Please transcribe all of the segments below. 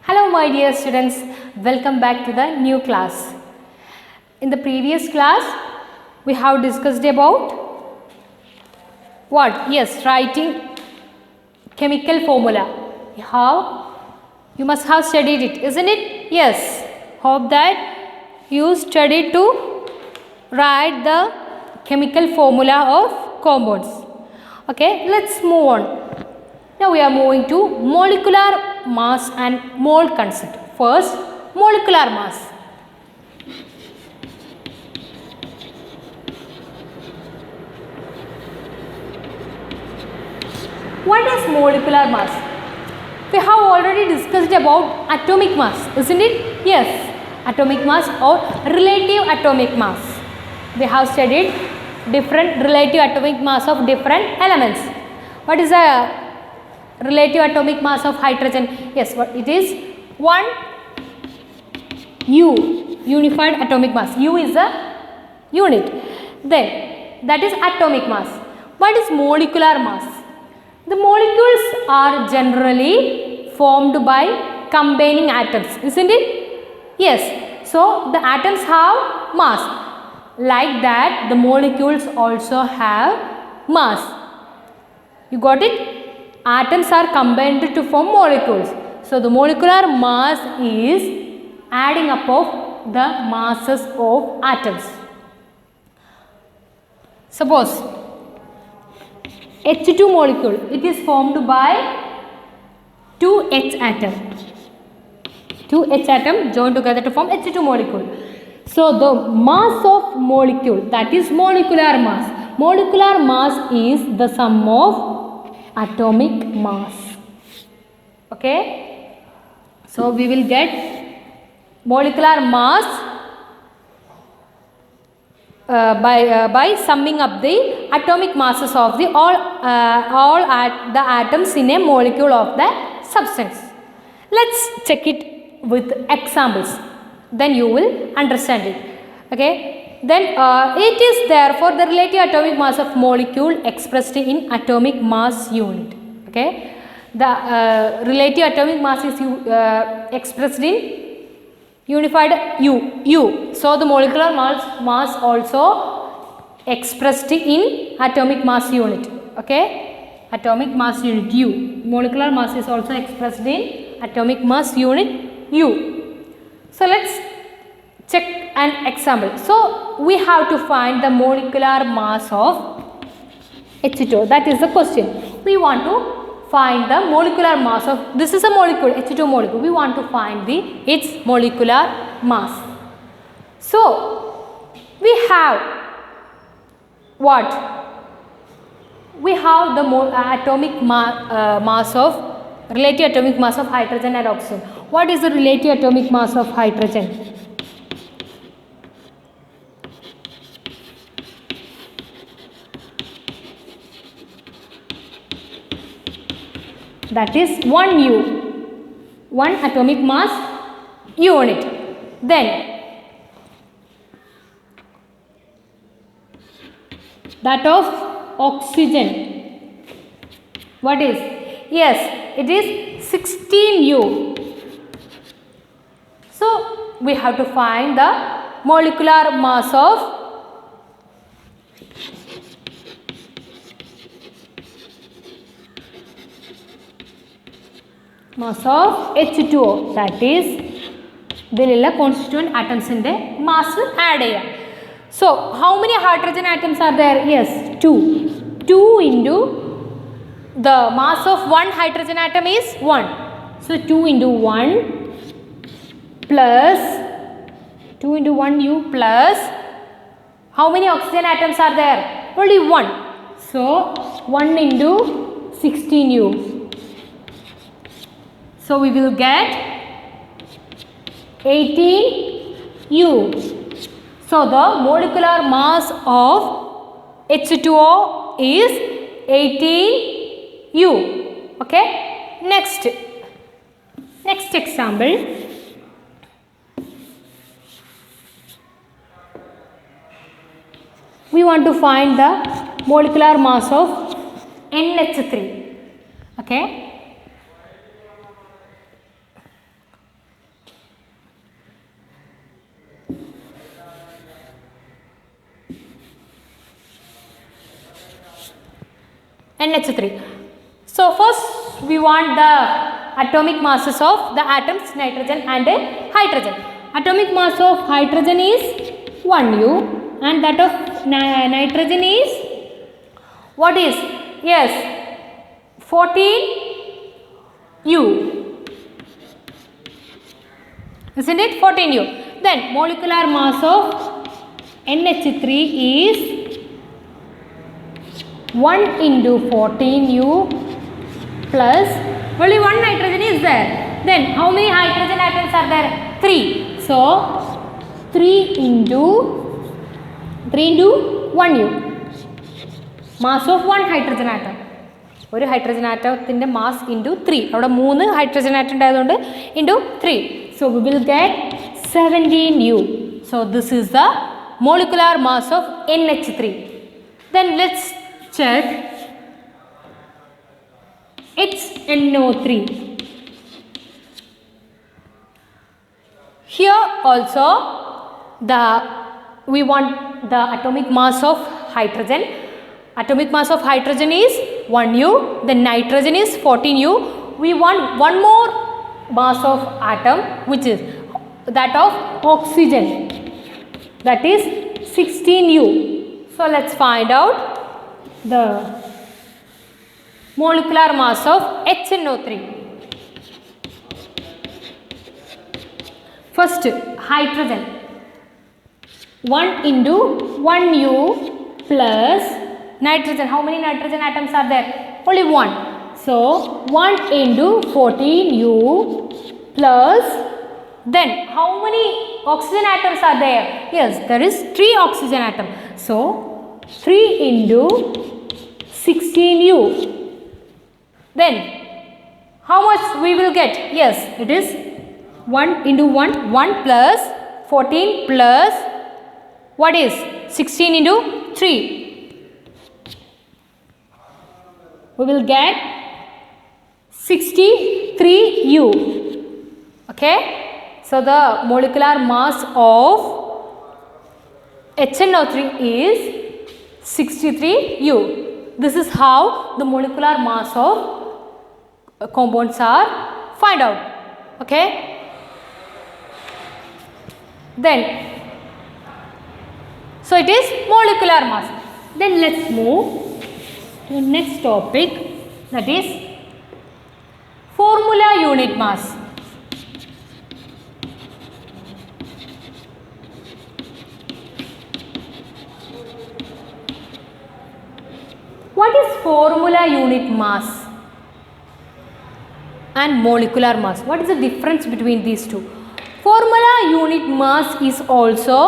Hello my dear students, welcome back to the new class. In the previous class, we have discussed about what? Yes, writing chemical formula. You must have studied it, isn't it? Yes, hope that you studied to write the chemical formula of compounds. Okay, let's move on. Now we are moving to molecular mass and mole concept. First, molecular mass. What is molecular mass? We have already discussed about atomic mass, isn't it? Yes, atomic mass or relative atomic mass. We have studied different relative atomic mass of different elements. What is the relative atomic mass of hydrogen? Yes, what it is? 1 U, unified atomic mass. U is a unit. Then that is atomic mass. What is molecular mass? The molecules are generally formed by combining atoms, isn't it? Yes. So the atoms have mass. Like that, the molecules also have mass. You got it? Atoms are combined to form molecules. So the molecular mass is adding up of the masses of atoms. Suppose H2 molecule, it is formed by 2 H atom. 2 H atom joined together to form H2 molecule. So the mass of molecule, that is molecular mass. Molecular mass is the sum of atomic mass. Okay, so we will get molecular mass by summing up the atomic masses of the all the atoms in a molecule of the substance. Let's check it with examples, then you will understand it. Okay, then it is therefore the relative atomic mass of molecule expressed in atomic mass unit. Okay, the relative atomic mass is expressed in unified U. So the molecular mass also expressed in atomic mass unit. Okay, atomic mass unit U. Molecular mass is also expressed in atomic mass unit U. So let's check an example. So we have to find the molecular mass of H2. That is the question. We want to find the molecular mass of, this is a molecule, H2 molecule. We want to find its molecular mass. So we have what? We have the atomic mass of, relative atomic mass of hydrogen and oxygen. What is the relative atomic mass of hydrogen? That is 1 U, 1 atomic mass unit. Then that of oxygen, what is? Yes, it is 16 U. So we have to find the molecular mass of H2O, that is ഇതിലുള്ള constituent atoms in the mass add ചെയ്യാം. So how many hydrogen atoms are there? Yes, 2 into the mass of one hydrogen atom is 1. So 2 into 1 plus 2 into 1 U plus how many oxygen atoms are there? Only 1. So 1 into 16 U. So we will get 18 U. So the molecular mass of H2O is 18 U. Okay. Next example. We want to find the molecular mass of NH3. Okay. NH3. So first we want the atomic masses of the atoms nitrogen and hydrogen. Atomic mass of hydrogen is 1U and that of nitrogen is what is? Yes, 14U. Isn't it? 14U. Then molecular mass of NH3 is 1 into 14U plus only one nitrogen is there. Then how many hydrogen atoms are there? 3. So 3 into 1U. Mass of one hydrogen atom. ഒരു hydrogen ആറ്റത്തിൻ്റെ mass into 3. അവിടെ 3 hydrogen atom ഉണ്ടായതുകൊണ്ട് into 3. So we will get 17U. So this is the molecular mass of NH3. Then let's check HNO3. Here also we want the atomic mass of hydrogen. Atomic mass of hydrogen is 1U, then nitrogen is 14U. We want one more mass of atom which is that of oxygen, that is 16U. So let's find out the molecular mass of HNO3. First hydrogen, 1 into 1U plus nitrogen. How many nitrogen atoms are there? Only 1. So 1 into 14U plus, then how many oxygen atoms are there? Yes, there is 3 oxygen atoms. So 3 into 16U. Then how much we will get? Yes, it is 1 into 1 plus 14 plus what is 16 into 3. We will get 63U. Okay. So the molecular mass of HNO3 is 63U. This is how the molecular mass of compounds are find out. Okay. Then so it is molecular mass. Then let's move to next topic, that is formula unit mass. What is formula unit mass and molecular mass? What is the difference between these two? Formula unit mass is also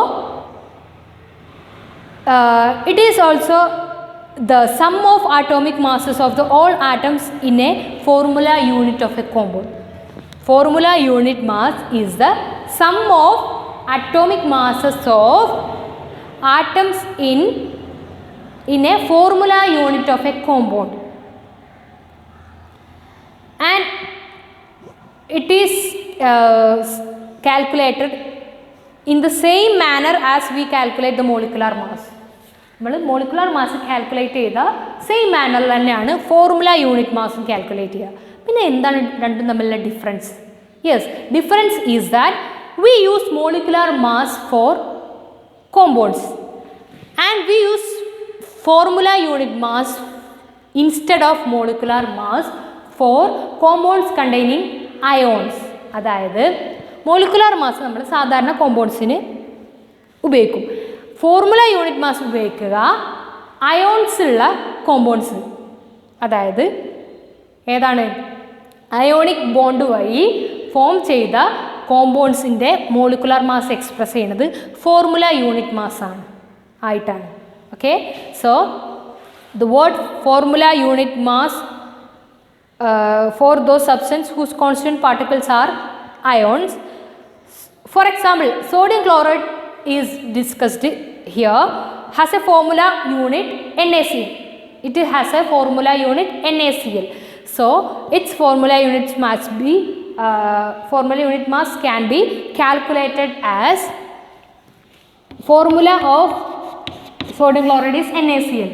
it is also the sum of atomic masses of the all atoms in a formula unit of a compound. Formula unit mass is the sum of atomic masses of atoms in a formula unit of a compound, and it is calculated in the same manner as we calculate the molecular mass. നമ്മൾ molecular mass calculate ചെയ്ത same മാനറിൽ തന്നെയാണ് formula unit മാസും calculate ചെയ്യുക. പിന്നെ എന്താണ് രണ്ടും തമ്മിലുള്ള difference? Yes, difference is that we use molecular mass for compounds and we use formula unit mass instead of molecular mass for compounds containing ions. അതായത് molecular mass നമ്മൾ സാധാരണ കോമ്പൗണ്ട്സിന് ഉപയോഗിക്കും, ഫോർമുല യൂണിറ്റ് മാസ് ഉപയോഗിക്കുക അയോൺസ് ഉള്ള compounds. അതായത് ഏതാണ്? Ionic bond വഴി ഫോം ചെയ്ത കോമ്പൗണ്ട്സിൻ്റെ മോളിക്കുലാർ മാസ് എക്സ്പ്രസ് ചെയ്യുന്നത് ഫോർമുല യൂണിറ്റ് മാസാണ് ആയിട്ടാണ്. Okay, so the word formula unit mass for those substances whose constituent particles are ions. For example, sodium chloride is discussed here, has a formula unit NaCl. It has a formula unit NaCl. So its formula unit mass can be calculated as formula of sodium chloride is NaCl.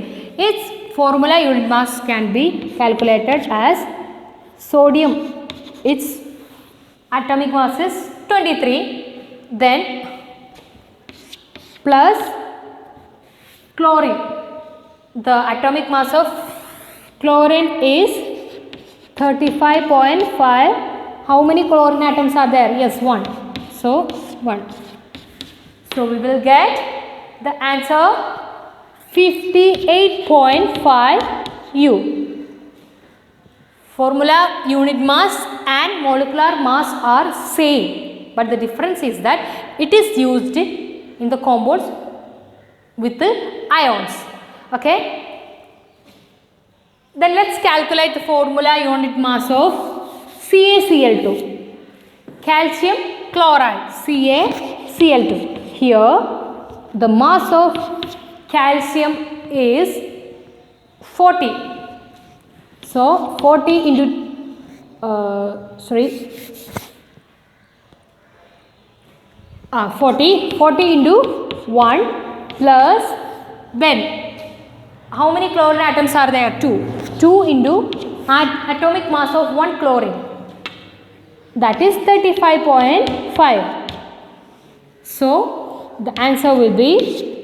Its formula unit mass can be calculated as sodium, its atomic mass is 23, then plus chlorine, the atomic mass of chlorine is 35.5. How many chlorine atoms are there? Yes, 1. So 1. So we will get the answer 58.5 U. Formula unit mass and molecular mass are same, but the difference is that it is used in the compounds with the ions. Okay. Then let's calculate the formula unit mass of CaCl2. Calcium chloride, CaCl2. Here the mass of calcium is 40. So 40 into 40 into 1 plus, then how many chlorine atoms are there? 2. 2 into atomic mass of 1 chlorine, that is 35.5. So the answer will be,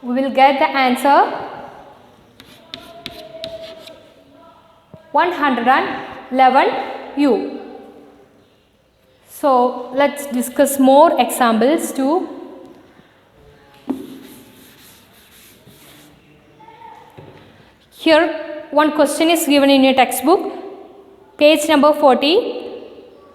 we will get the answer 111 U. So let's discuss more examples too. Here one question is given in your textbook, page number 40.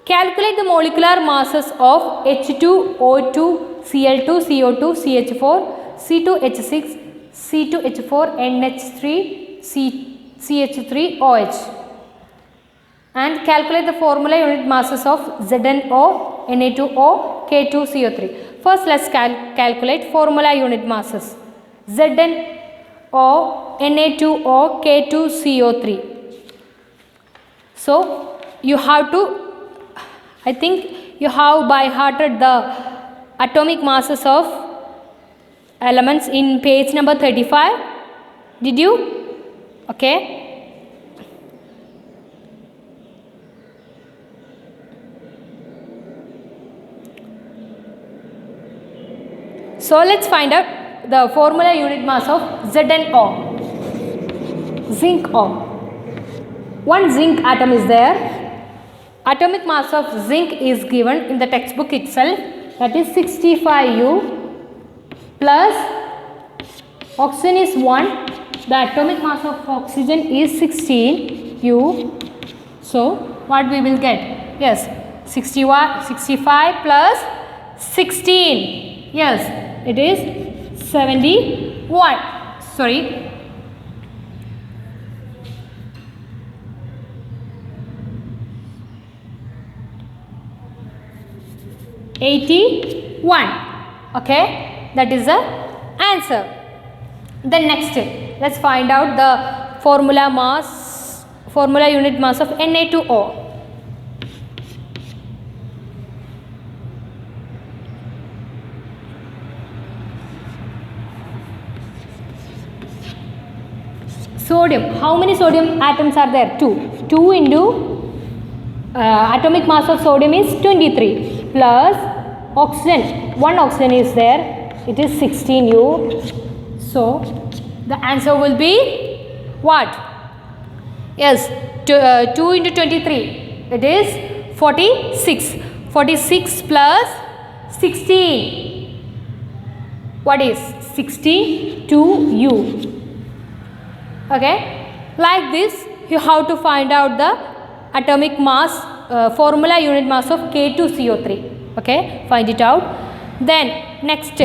Calculate the molecular masses of H2O2, Cl2, CO2, CH4, C2H6, C2H4, NH3, CH3OH, and calculate the formula unit masses of ZnO, Na2O, K2CO3. First let's calculate formula unit masses. ZnO, Na2O, K2CO3. So you have to, I think you have by hearted the atomic masses of elements in page number 35. Did you? Okay. So let's find out the formula unit mass of ZnO. Zinc O. One zinc atom is there. Atomic mass of zinc is given in the textbook itself, that is 65U, plus oxygen is 1. The atomic mass of oxygen is 16U. So what we will get? Yes, 65 plus 16. Yes, it is 71. Sorry. 81. Okay, that is the answer. Then next, let's find out the formula unit mass of Na2O. Sodium. How many sodium atoms are there? 2. 2 into atomic mass of sodium is 23, plus oxygen. 1 oxygen is there. It is 16U. So the answer will be what? Yes, 2 into 23. It is 46. 46 plus 16. What is 62U? Okay, like this you have to find out the atomic mass, formula unit mass of K2CO3. Okay, find it out. Then next,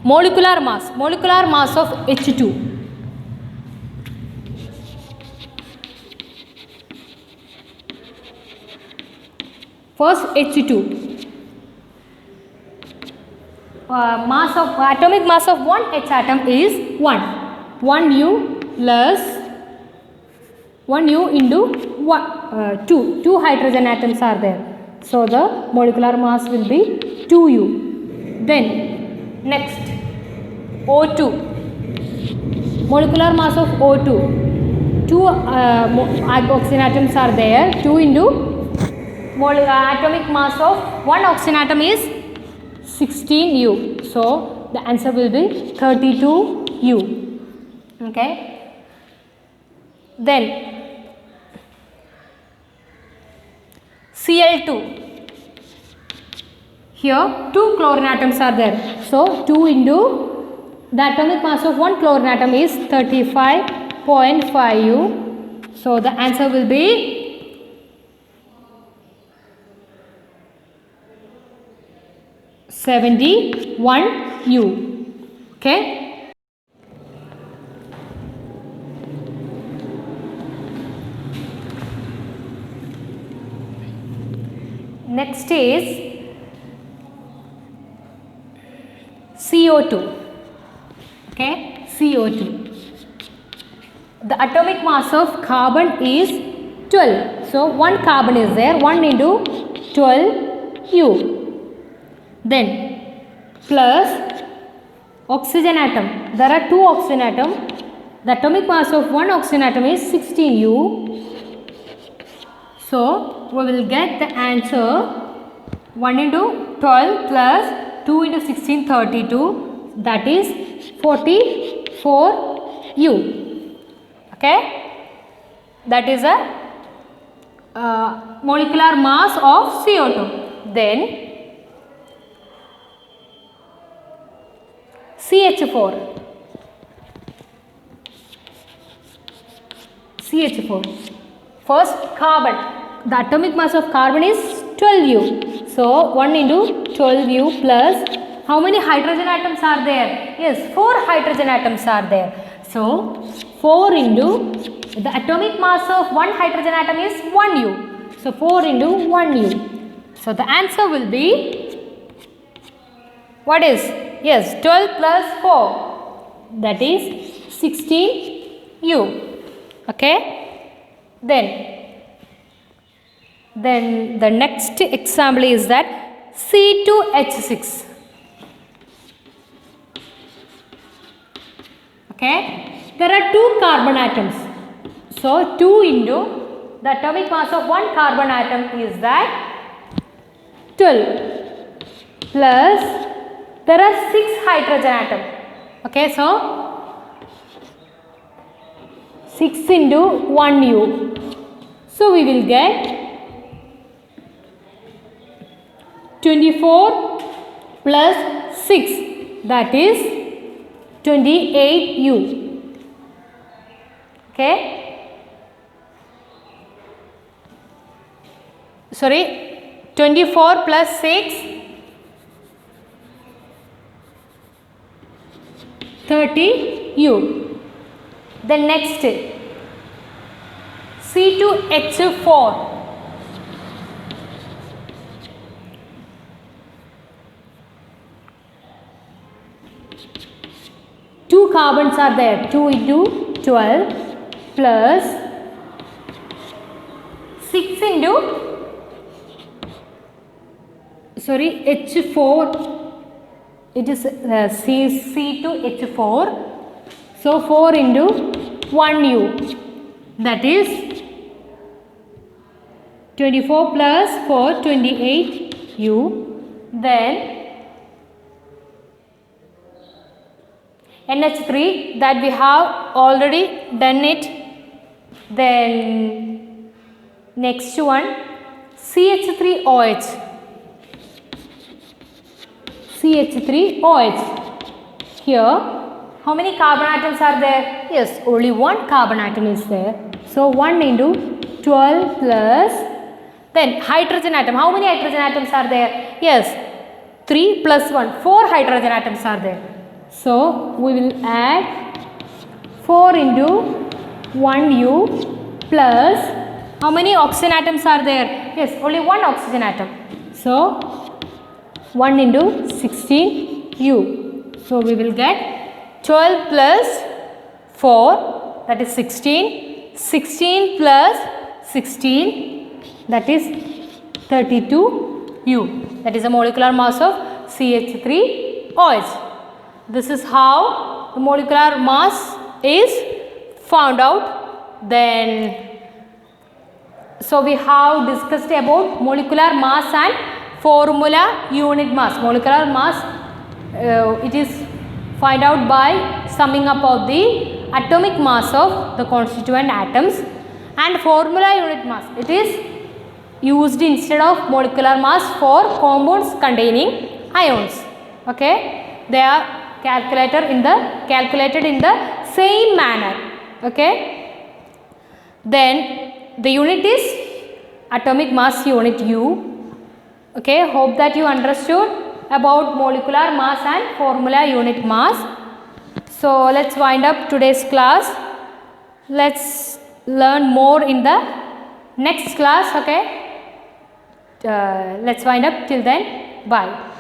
molecular mass of H2. First H2, atomic mass of one H atom is 1. 1U plus 1U into 2. 2 hydrogen atoms are there. So the molecular mass will be 2U. Then next O2. molecular mass of O2. 2 oxygen atoms are there. 2 into atomic mass of one oxygen atom is 16U. So the answer will be 32U. Okay. Then Cl2. Here 2 chlorine atoms are there. So 2 into the atomic mass of one chlorine atom is 35.5U. So the answer will be 71U. Okay. Next is CO2. Okay, CO2. The atomic mass of carbon is 12. So one carbon is there. 1 into 12U. Then plus oxygen atom. There are 2 oxygen atoms. The atomic mass of one oxygen atom is 16U. So we will get the answer 1 into 12 plus 2 into 16, 32. That is 44U. Okay. That is a molecular mass of CO2. Then CH4. CH4. First carbon. The atomic mass of carbon is 12U. So 1 into 12U plus how many hydrogen atoms are there? Yes, 4 hydrogen atoms are there. So 4 into the atomic mass of one hydrogen atom is 1U. So 4 into 1U. So the answer will be, what is? Yes, 12 plus 4. That is 16U. Okay. Then the next example is that C2H6. Okay. There are 2 carbon atoms. So 2 into the atomic mass of one carbon atom is that 12 plus there are 6 hydrogen atoms. Okay, so 6 into 1U. So we will get 24 plus 6, that is 28U. Okay. Sorry, 24 plus 6, 30U. Then next C2H4. Two carbons are there. 2 into 12 plus 6 into H4. It is C2H4. So 4 into 1U. That is 24 plus 4, 28U. Then NH3, that we have already done it. Then next one CH3OH. CH3OH. Here how many carbon atoms are there? Yes, only one carbon atom is there. So 1 into 12 plus, then hydrogen atom. How many hydrogen atoms are there? Yes, 3 plus 1, 4 hydrogen atoms are there. So we will add 4 into 1U plus how many oxygen atoms are there? Yes, only one oxygen atom. So 1 into 16U. So we will get 12 plus 4, that is 16. 16 plus 16, that is 32U. That is the molecular mass of CH3OH. This is how the molecular mass is found out. Then so we have discussed about molecular mass and formula unit mass. Molecular mass it is find out by summing up of the atomic mass of the constituent atoms, and formula unit mass it is used instead of molecular mass for compounds containing ions. Okay, they are calculated in the same manner. Okay, then the unit is atomic mass unit U. Okay, hope that you understood about molecular mass and formula unit mass. So let's wind up today's class. Let's learn more in the next class. Okay, let's wind up. Till then, bye.